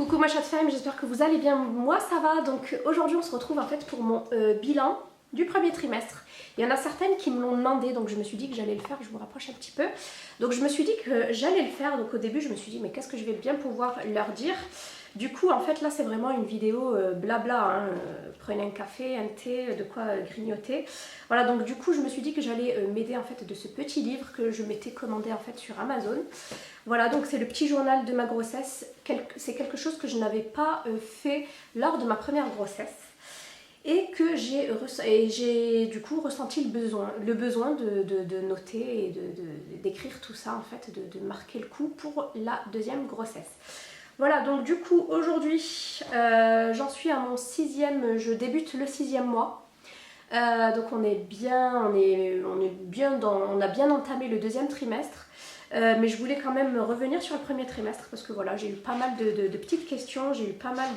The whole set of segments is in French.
Coucou ma chatte femme, j'espère que vous allez bien, moi ça va. Donc aujourd'hui on se retrouve en fait pour mon bilan du premier trimestre. Il y en a certaines qui me l'ont demandé, donc je me suis dit que j'allais le faire, je vous rapproche un petit peu. Donc je me suis dit que j'allais le faire, donc au début je me suis dit mais qu'est-ce que je vais bien pouvoir leur dire. Du coup en fait là c'est vraiment une vidéo blabla, hein, prenez un café, un thé, de quoi grignoter. Voilà, donc du coup je me suis dit que j'allais m'aider en fait de ce petit livre que je m'étais commandé en fait sur Amazon. Voilà, donc c'est le petit journal de ma grossesse. C'est quelque chose que je n'avais pas fait lors de ma première grossesse et que j'ai du coup ressenti le besoin de noter et d'écrire tout ça en fait, de marquer le coup pour la deuxième grossesse. Voilà, donc du coup aujourd'hui j'en suis à mon je débute le 6e mois. Donc on a bien entamé le deuxième trimestre. Mais je voulais quand même revenir sur le premier trimestre parce que voilà, j'ai eu pas mal de petites questions, j'ai eu pas mal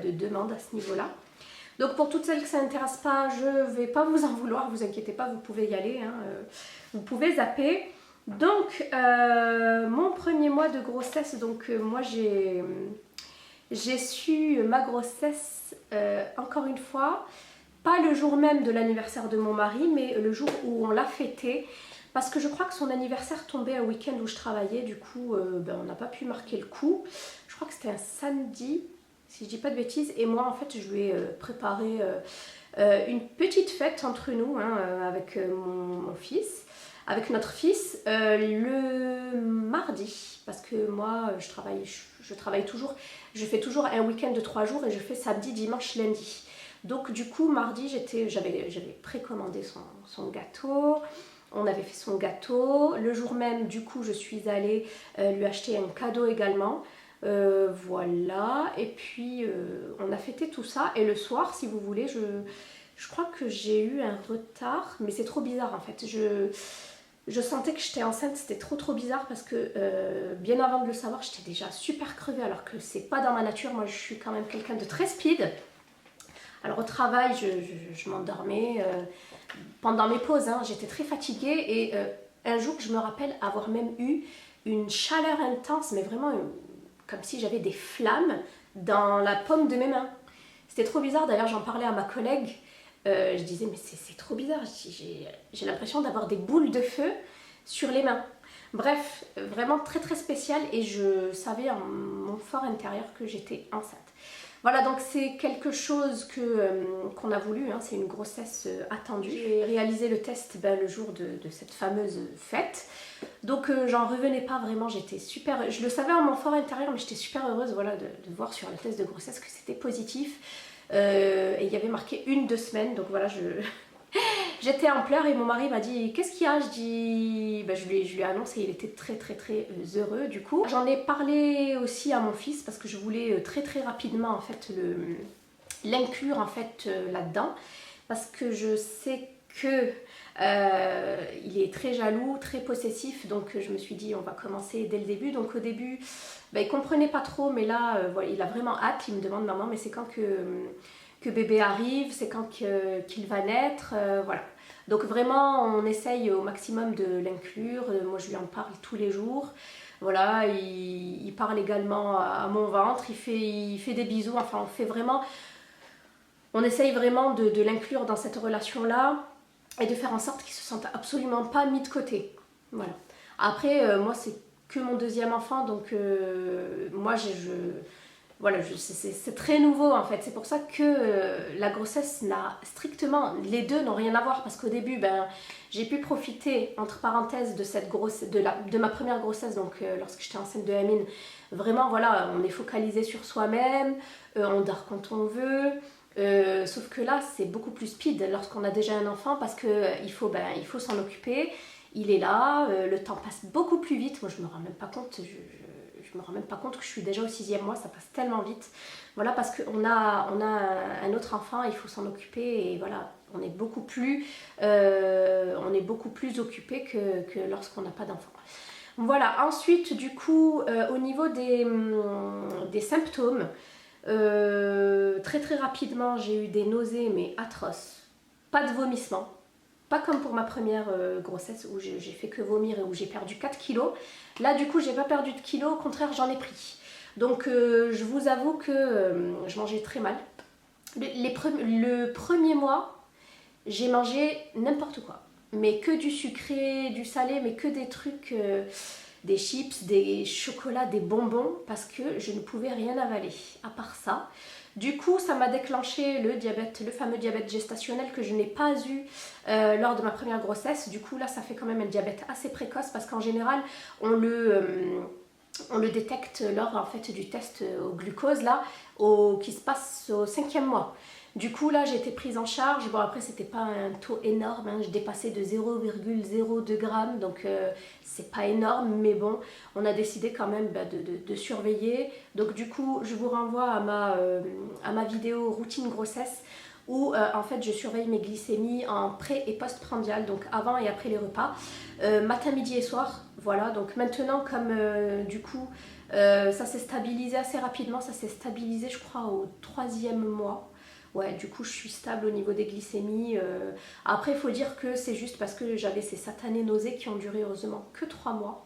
de demandes à ce niveau-là. Donc pour toutes celles que ça n'intéresse pas, je ne vais pas vous en vouloir, vous inquiétez pas, vous pouvez y aller, hein, vous pouvez zapper. Donc mon premier mois de grossesse, donc moi j'ai su ma grossesse encore une fois, pas le jour même de l'anniversaire de mon mari, mais le jour où on l'a fêté. Parce que je crois que son anniversaire tombait un week-end où je travaillais, du coup on n'a pas pu marquer le coup. Je crois que c'était un samedi, si je dis pas de bêtises, et moi en fait je lui ai préparé une petite fête entre nous, hein, avec mon fils, avec notre fils, le mardi, parce que moi je travaille toujours, je fais toujours un week-end de 3 jours et je fais samedi, dimanche, lundi. Donc du coup mardi j'avais précommandé son gâteau. On avait fait son gâteau. Le jour même, du coup, je suis allée lui acheter un cadeau également. Voilà. Et puis, on a fêté tout ça. Et le soir, si vous voulez, je crois que j'ai eu un retard. Mais c'est trop bizarre, en fait. Je sentais que j'étais enceinte. C'était trop bizarre parce que bien avant de le savoir, j'étais déjà super crevée. Alors que c'est pas dans ma nature. Moi, je suis quand même quelqu'un de très speed. Alors au travail, je m'endormais pendant mes pauses, hein, j'étais très fatiguée et un jour je me rappelle avoir même eu une chaleur intense, mais vraiment comme si j'avais des flammes dans la paume de mes mains. C'était trop bizarre, d'ailleurs j'en parlais à ma collègue, je disais mais c'est trop bizarre, j'ai l'impression d'avoir des boules de feu sur les mains. Bref, vraiment très spécial et je savais en mon fort intérieur que j'étais enceinte. Voilà, donc c'est quelque chose qu'on a voulu, hein, c'est une grossesse attendue. J'ai réalisé le test le jour de cette fameuse fête. Donc j'en revenais pas vraiment, j'étais super... Je le savais en mon fort intérieur, mais j'étais super heureuse voilà, de voir sur le test de grossesse que c'était positif. Et il y avait marqué 1-2 semaines, donc voilà, j'étais en pleurs et mon mari m'a dit qu'est-ce qu'il y a, je dis je lui ai annoncé, il était très heureux du coup. J'en ai parlé aussi à mon fils parce que je voulais très rapidement en fait l'inclure en fait là-dedans parce que je sais que il est très jaloux, très possessif, donc je me suis dit on va commencer dès le début. Donc au début il comprenait pas trop, mais là voilà, il a vraiment hâte, il me demande maman mais c'est quand que bébé arrive, c'est quand qu'il va naître, voilà. Donc vraiment on essaye au maximum de l'inclure, moi je lui en parle tous les jours, voilà, il parle également à mon ventre, il fait des bisous, enfin on essaye vraiment de l'inclure dans cette relation-là et de faire en sorte qu'il se sente absolument pas mis de côté, voilà. Après moi c'est que mon deuxième enfant, donc moi voilà, c'est très nouveau en fait, c'est pour ça que la grossesse n'a strictement, les deux n'ont rien à voir parce qu'au début j'ai pu profiter entre parenthèses de cette de ma première grossesse, donc lorsque j'étais enceinte de Amine, vraiment voilà, on est focalisé sur soi-même, on dort quand on veut, sauf que là c'est beaucoup plus speed lorsqu'on a déjà un enfant parce que il faut s'en occuper, il est là, le temps passe beaucoup plus vite, moi je me rends même pas compte, je me rends même pas compte que je suis déjà au 6e mois, ça passe tellement vite. Voilà, parce qu'on a un autre enfant, il faut s'en occuper et voilà, on est beaucoup plus occupé que lorsqu'on n'a pas d'enfant. Voilà, ensuite du coup, au niveau des symptômes, très rapidement, j'ai eu des nausées mais atroces, pas de vomissement. Pas comme pour ma première grossesse où j'ai fait que vomir et où j'ai perdu 4 kilos. Là du coup j'ai pas perdu de kilos, au contraire j'en ai pris. Donc je vous avoue que je mangeais très mal. Le premier mois, j'ai mangé n'importe quoi. Mais que du sucré, du salé, mais que des trucs, des chips, des chocolats, des bonbons, parce que je ne pouvais rien avaler, à part ça. Du coup, ça m'a déclenché le diabète, le fameux diabète gestationnel que je n'ai pas eu lors de ma première grossesse. Du coup, là, ça fait quand même un diabète assez précoce, parce qu'en général, on le détecte lors en fait, du test au glucose là, qui se passe au 5e mois. Du coup là j'ai été prise en charge, bon après c'était pas un taux énorme, hein. Je dépassais de 0,02 g, donc c'est pas énorme, mais bon on a décidé quand même de surveiller. Donc du coup je vous renvoie à ma vidéo routine grossesse où en fait je surveille mes glycémies en pré et post-prandial, donc avant et après les repas, matin, midi et soir. Voilà, donc maintenant comme du coup ça s'est stabilisé assez rapidement, ça s'est stabilisé je crois au 3e mois. Ouais, du coup je suis stable au niveau des glycémies. Après il faut dire que c'est juste parce que j'avais ces satanées nausées qui ont duré heureusement que 3 mois.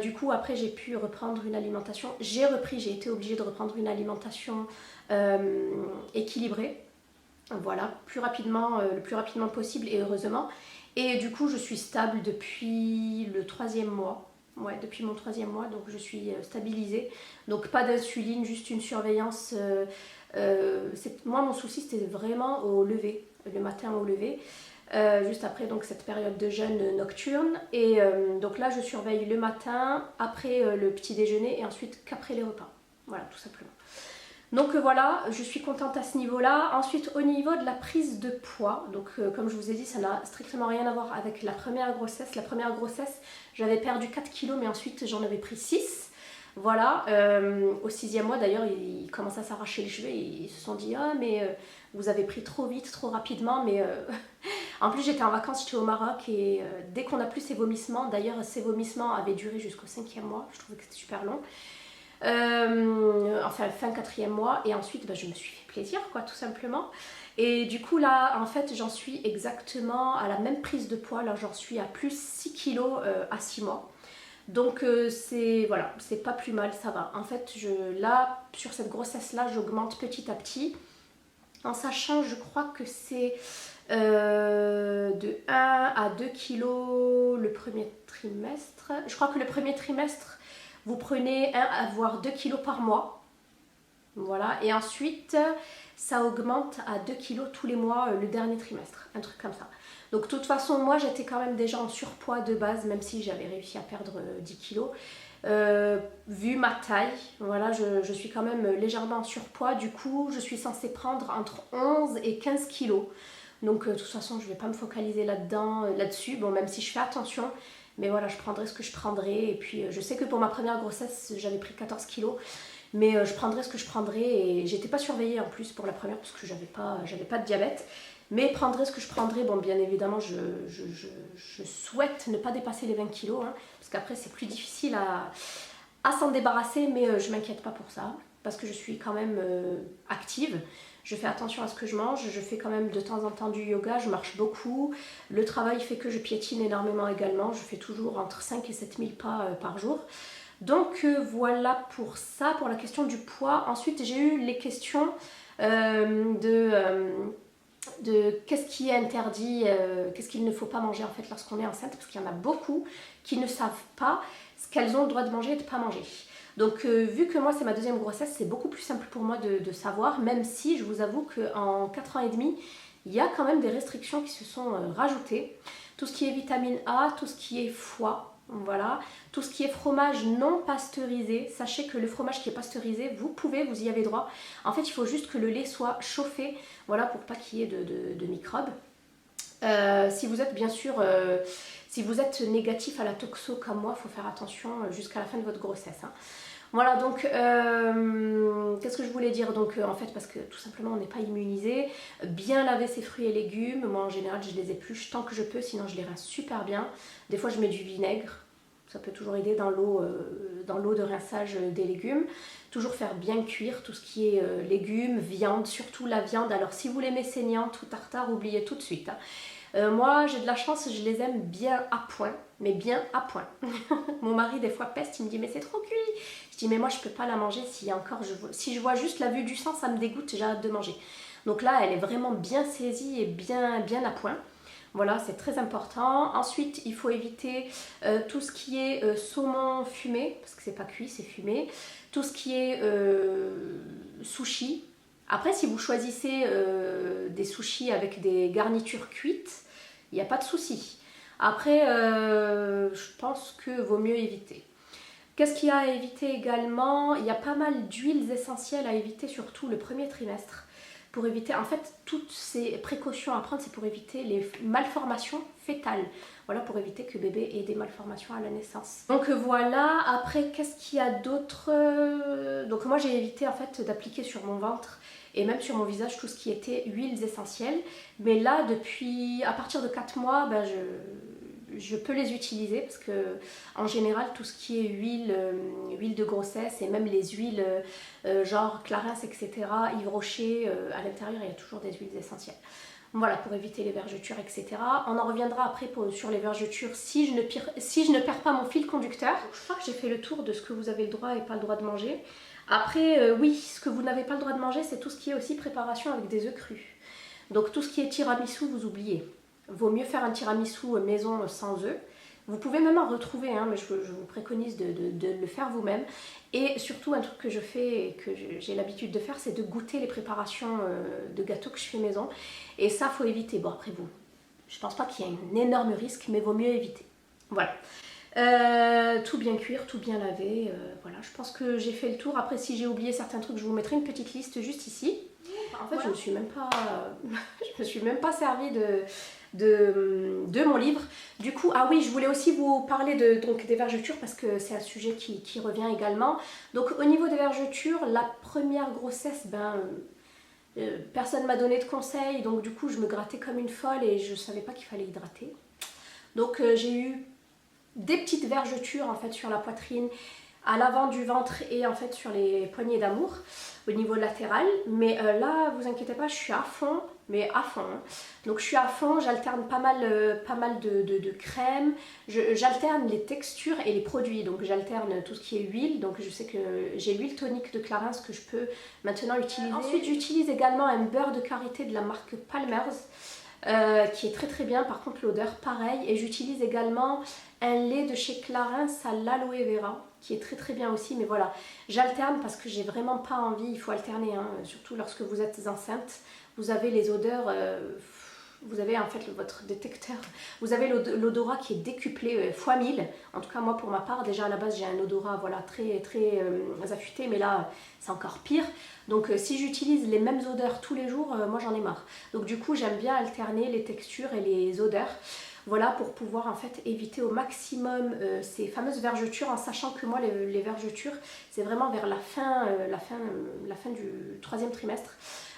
Du coup après j'ai pu reprendre une alimentation, j'ai été obligée de reprendre une alimentation équilibrée, voilà, le plus rapidement possible et heureusement. Et du coup je suis stable depuis le 3e mois. Ouais, depuis mon 3e mois, donc je suis stabilisée. Donc pas d'insuline, juste une surveillance. Moi mon souci c'était vraiment au lever, le matin au lever. Juste après donc cette période de jeûne nocturne, et donc là je surveille le matin, après le petit déjeuner et ensuite qu'après les repas, voilà tout simplement. Donc voilà, je suis contente à ce niveau là. Ensuite au niveau de la prise de poids, donc comme je vous ai dit ça n'a strictement rien à voir avec la première grossesse. J'avais perdu 4 kilos mais ensuite j'en avais pris 6. Voilà, au 6e mois d'ailleurs, ils commencent à s'arracher les cheveux et ils se sont dit « Ah mais vous avez pris trop vite, trop rapidement ». Mais en plus j'étais en vacances, j'étais au Maroc et dès qu'on a plus ces vomissements, d'ailleurs ces vomissements avaient duré jusqu'au 5e mois, je trouvais que c'était super long. Enfin fin 4e mois, et ensuite je me suis fait plaisir quoi tout simplement. Et du coup là en fait j'en suis exactement à la même prise de poids, là j'en suis à plus 6 kilos à 6 mois. Donc c'est voilà, c'est pas plus mal, ça va. En fait, là, sur cette grossesse-là, j'augmente petit à petit. En sachant, je crois que c'est de 1 à 2 kilos le premier trimestre. Je crois que le premier trimestre, vous prenez 1 à voire 2 kilos par mois. Voilà, et ensuite, ça augmente à 2 kilos tous les mois le dernier trimestre, un truc comme ça. Donc de toute façon, moi j'étais quand même déjà en surpoids de base, même si j'avais réussi à perdre 10 kilos. Vu ma taille, voilà, je suis quand même légèrement en surpoids. Du coup, je suis censée prendre entre 11 et 15 kilos. Donc de toute façon, je ne vais pas me focaliser là-dessus. Bon, même si je fais attention, mais voilà, je prendrai ce que je prendrai. Et puis je sais que pour ma première grossesse, j'avais pris 14 kilos. Mais je prendrai ce que je prendrai, et j'étais pas surveillée en plus pour la première parce que j'avais pas de diabète. Mais prendrai ce que je prendrai. Bon, bien évidemment, je souhaite ne pas dépasser les 20 kilos, hein, parce qu'après c'est plus difficile à s'en débarrasser, mais je m'inquiète pas pour ça, parce que je suis quand même active. Je fais attention à ce que je mange, je fais quand même de temps en temps du yoga, je marche beaucoup. Le travail fait que je piétine énormément également, je fais toujours entre 5 et 7 000 pas par jour. Donc voilà pour ça, pour la question du poids. Ensuite j'ai eu les questions de qu'est-ce qui est interdit, qu'est-ce qu'il ne faut pas manger en fait lorsqu'on est enceinte, parce qu'il y en a beaucoup qui ne savent pas ce qu'elles ont le droit de manger et de ne pas manger. Donc vu que moi c'est ma 2e grossesse, c'est beaucoup plus simple pour moi de savoir, même si je vous avoue qu'en 4 ans et demi, il y a quand même des restrictions qui se sont rajoutées. Tout ce qui est vitamine A, tout ce qui est foie, voilà, tout ce qui est fromage non pasteurisé, sachez que le fromage qui est pasteurisé, vous y avez droit. En fait, il faut juste que le lait soit chauffé, voilà, pour pas qu'il y ait de microbes. Si vous êtes bien sûr, si vous êtes négatif à la toxo comme moi, il faut faire attention jusqu'à la fin de votre grossesse, hein. Voilà, donc qu'est-ce que je voulais dire, donc en fait parce que tout simplement on n'est pas immunisé, bien laver ses fruits et légumes. Moi en général je les épluche tant que je peux, sinon je les rince super bien. Des fois je mets du vinaigre, ça peut toujours aider dans l'eau de rinçage des légumes. Toujours faire bien cuire tout ce qui est légumes, viande, surtout la viande. Alors si vous l'aimez saignante ou tartare, oubliez tout de suite, hein. Moi j'ai de la chance, je les aime bien à point, mais bien à point. Mon mari des fois peste, il me dit mais c'est trop cuit. Je dis mais moi je peux pas la manger si je vois juste la vue du sang, ça me dégoûte, j'ai hâte de manger. Donc là elle est vraiment bien saisie et bien à point. Voilà, c'est très important. Ensuite, il faut éviter tout ce qui est saumon fumé, parce que c'est pas cuit, c'est fumé. Tout ce qui est sushi. Après, si vous choisissez des sushis avec des garnitures cuites, il n'y a pas de souci. Après, je pense que vaut mieux éviter. Qu'est-ce qu'il y a à éviter également? Il y a pas mal d'huiles essentielles à éviter, surtout le premier trimestre. Pour éviter, en fait, toutes ces précautions à prendre, c'est pour éviter les malformations fétales. Voilà, pour éviter que bébé ait des malformations à la naissance. Donc voilà, après, qu'est-ce qu'il y a d'autre? Donc moi, j'ai évité en fait d'appliquer sur mon ventre et même sur mon visage tout ce qui était huiles essentielles. Mais là, à partir de 4 mois, ben, je peux les utiliser parce que en général tout ce qui est huile de grossesse et même les huiles genre Clarins, etc., Yves Rocher, à l'intérieur il y a toujours des huiles essentielles. Voilà, pour éviter les vergetures, etc. On en reviendra après sur les vergetures si je ne perds pas mon fil conducteur. Donc, je crois que j'ai fait le tour de ce que vous avez le droit et pas le droit de manger. Après, oui, ce que vous n'avez pas le droit de manger, c'est tout ce qui est aussi préparation avec des œufs crus. Donc tout ce qui est tiramisu, vous oubliez. Vaut mieux faire un tiramisu maison sans œufs. Vous pouvez même en retrouver, hein, mais je vous préconise de le faire vous-même. Et surtout, un truc que je fais et que j'ai l'habitude de faire, c'est de goûter les préparations de gâteaux que je fais maison. Et ça, faut éviter. Bon, après vous, je pense pas qu'il y ait un énorme risque, mais vaut mieux éviter. Voilà. Tout bien cuire, tout bien laver. Voilà, je pense que j'ai fait le tour. Après, si j'ai oublié certains trucs, je vous mettrai une petite liste juste ici. En fait, voilà. Je me suis même pas servi de mon livre. Du coup, ah oui, je voulais aussi vous parler donc des vergetures parce que c'est un sujet qui revient également. Donc au niveau des vergetures, la première grossesse, personne m'a donné de conseils, donc du coup je me grattais comme une folle et je savais pas qu'il fallait hydrater. Donc j'ai eu des petites vergetures en fait sur la poitrine, à l'avant du ventre et en fait sur les poignées d'amour au niveau latéral. Mais là, vous inquiétez pas, je suis à fond, mais à fond. Hein. Donc je suis à fond, j'alterne pas mal de crèmes, j'alterne les textures et les produits. Donc j'alterne tout ce qui est huile, donc je sais que j'ai l'huile tonique de Clarins que je peux maintenant utiliser. Ensuite, j'utilise également un beurre de karité de la marque Palmer's. Qui est très bien, par contre l'odeur pareil, et j'utilise également un lait de chez Clarins à l'aloe vera qui est très bien aussi, mais voilà, j'alterne parce que j'ai vraiment pas envie, il faut alterner, hein, surtout lorsque vous êtes enceinte, vous avez les odeurs, vous avez en fait votre détecteur, vous avez l'odorat qui est décuplé fois 1000, en tout cas moi pour ma part, déjà à la base j'ai un odorat voilà, très affûté, mais là c'est encore pire. Donc si j'utilise les mêmes odeurs tous les jours, moi j'en ai marre. Donc du coup j'aime bien alterner les textures et les odeurs. Voilà, pour pouvoir en fait éviter au maximum ces fameuses vergetures, en sachant que moi les vergetures c'est vraiment vers la fin du 3e trimestre.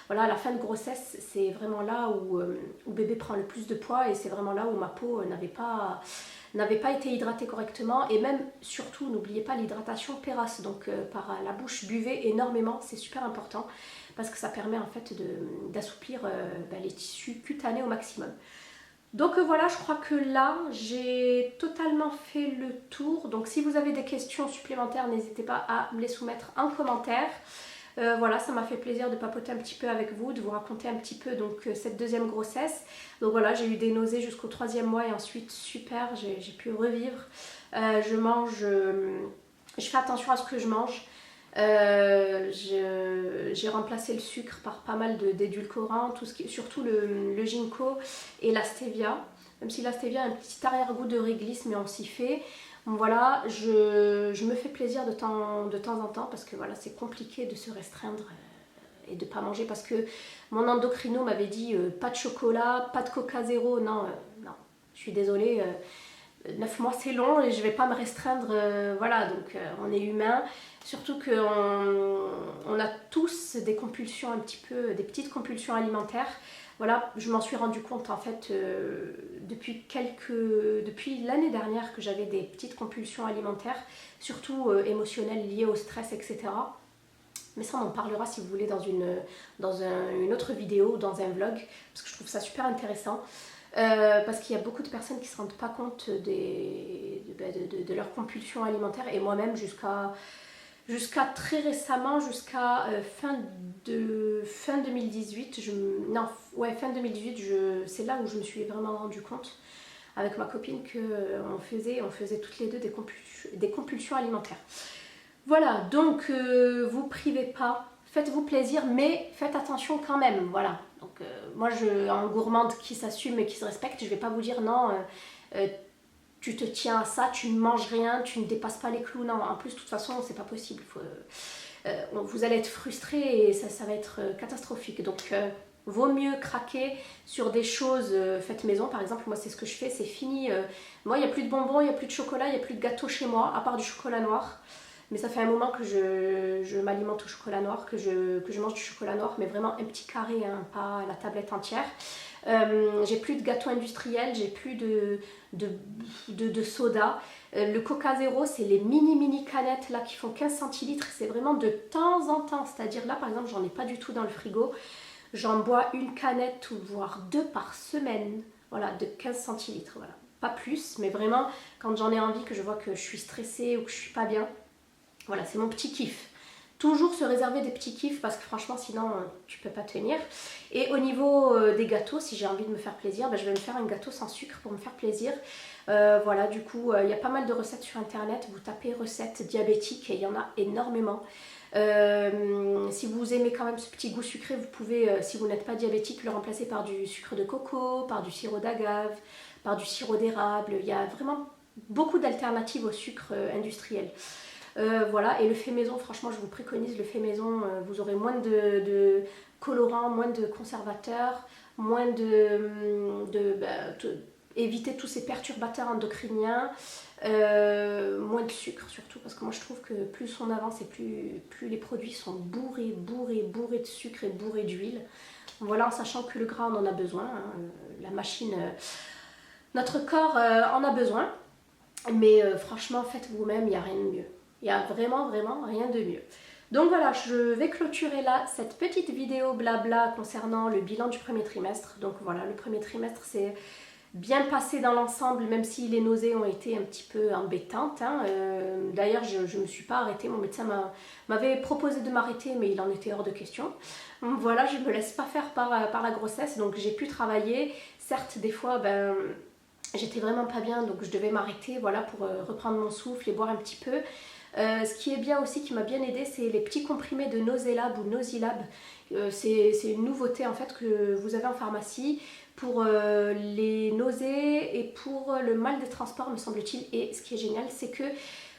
Voilà, la fin de grossesse, c'est vraiment là où bébé prend le plus de poids et c'est vraiment là où ma peau n'avait pas été hydratée correctement. Et même, surtout, n'oubliez pas l'hydratation pérasse. Donc par la bouche, buvez énormément, c'est super important parce que ça permet en fait d'assouplir les tissus cutanés au maximum. Donc voilà, je crois que là, j'ai totalement fait le tour. Donc si vous avez des questions supplémentaires, n'hésitez pas à me les soumettre en commentaire. Voilà, ça m'a fait plaisir de papoter un petit peu avec vous, de vous raconter un petit peu donc cette 2e grossesse. Donc voilà, j'ai eu des nausées jusqu'au 3e mois et ensuite super, j'ai pu revivre. Je fais attention à ce que je mange. J'ai remplacé le sucre par pas mal d'édulcorants, surtout le ginkgo et la stevia. Même si la stevia a un petit arrière-goût de réglisse, mais on s'y fait. Voilà, je me fais plaisir de temps en temps parce que voilà, c'est compliqué de se restreindre et de ne pas manger parce que mon endocrino m'avait dit pas de chocolat, pas de coca zéro, non, je suis désolée, 9 mois c'est long et je ne vais pas me restreindre, voilà, donc on est humain, surtout qu'on a tous des compulsions un petit peu, des petites compulsions alimentaires. Voilà, je m'en suis rendu compte en fait depuis l'année dernière que j'avais des petites compulsions alimentaires, surtout émotionnelles liées au stress, etc. Mais ça on en parlera si vous voulez dans une autre vidéo, dans un vlog, parce que je trouve ça super intéressant. parce qu'il y a beaucoup de personnes qui ne se rendent pas compte de leur compulsion alimentaire. Et moi-même, jusqu'à très récemment, jusqu'à fin 2018, fin 2018, c'est là où je me suis vraiment rendu compte avec ma copine qu'on faisait toutes les deux des compulsions alimentaires. Voilà, donc vous privez pas, faites-vous plaisir, mais faites attention quand même, voilà. Donc moi, en gourmande qui s'assume et qui se respecte, je vais pas vous dire non, tu te tiens à ça, tu ne manges rien, tu ne dépasses pas les clous, non. En plus, de toute façon, c'est pas possible. Vous allez être frustré et ça va être catastrophique. Donc vaut mieux craquer sur des choses faites maison. Par exemple, moi c'est ce que je fais, c'est fini. Moi, il n'y a plus de bonbons, il n'y a plus de chocolat, il n'y a plus de gâteau chez moi, à part du chocolat noir. Mais ça fait un moment que je m'alimente au chocolat noir, que je mange du chocolat noir, mais vraiment un petit carré, hein, pas la tablette entière. J'ai plus de gâteaux industriels, j'ai plus de soda. Le Coca Zéro, c'est les mini canettes là qui font 15 centilitres. C'est vraiment de temps en temps. C'est-à-dire là, par exemple, j'en ai pas du tout dans le frigo. J'en bois une canette ou voire 2 par semaine. Voilà, de 15 centilitres. Voilà. Pas plus, mais vraiment, quand j'en ai envie, que je vois que je suis stressée ou que je suis pas bien. Voilà, c'est mon petit kiff. Toujours se réserver des petits kiffs parce que franchement sinon tu peux pas tenir. Et au niveau des gâteaux, si j'ai envie de me faire plaisir, je vais me faire un gâteau sans sucre pour me faire plaisir. Voilà, du coup il y a pas mal de recettes sur internet. Vous tapez recettes diabétiques et il y en a énormément. Si vous aimez quand même ce petit goût sucré, vous pouvez, si vous n'êtes pas diabétique, le remplacer par du sucre de coco, par du sirop d'agave, par du sirop d'érable. Il y a vraiment beaucoup d'alternatives au sucre industriel. Voilà, et le fait maison, franchement, je vous préconise le fait maison. Vous aurez moins de colorants, moins de conservateurs, moins éviter tous ces perturbateurs endocriniens, moins de sucre surtout, parce que moi je trouve que plus on avance et plus les produits sont bourrés de sucre et bourrés d'huile. Voilà, en sachant que le gras on en a besoin, hein, la machine, notre corps en a besoin, mais franchement faites vous-même, il n'y a rien de mieux. Il n'y a vraiment rien de mieux. Donc voilà, je vais clôturer là cette petite vidéo blabla concernant le bilan du premier trimestre. Donc voilà, le premier trimestre c'est bien passé dans l'ensemble, même si les nausées ont été un petit peu embêtantes. Hein. D'ailleurs, je ne me suis pas arrêtée. Mon médecin m'avait proposé de m'arrêter, mais il en était hors de question. Voilà, je ne me laisse pas faire par la grossesse, donc j'ai pu travailler. Certes, des fois, j'étais vraiment pas bien, donc je devais m'arrêter, voilà, pour reprendre mon souffle et boire un petit peu. Ce qui est bien aussi, qui m'a bien aidé, c'est les petits comprimés de Noselab ou Nosilab. C'est une nouveauté en fait que vous avez en pharmacie pour les nausées et pour le mal des transports, me semble-t-il. Et ce qui est génial, c'est que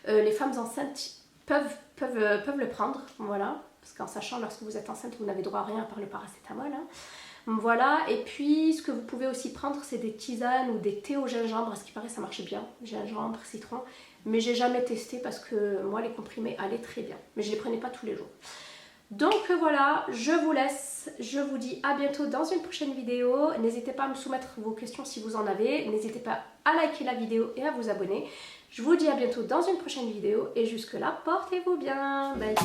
les femmes enceintes peuvent le prendre, voilà, parce qu'en sachant, lorsque vous êtes enceinte, vous n'avez droit à rien à part le paracétamol. Hein. Voilà, et puis ce que vous pouvez aussi prendre, c'est des tisanes ou des thés au gingembre. À ce qui paraît, ça marche bien, gingembre, citron. Mais j'ai jamais testé parce que moi, les comprimés allaient très bien. Mais je les prenais pas tous les jours. Donc voilà, je vous laisse. Je vous dis à bientôt dans une prochaine vidéo. N'hésitez pas à me soumettre vos questions si vous en avez. N'hésitez pas à liker la vidéo et à vous abonner. Je vous dis à bientôt dans une prochaine vidéo. Et jusque là, portez-vous bien. Bye.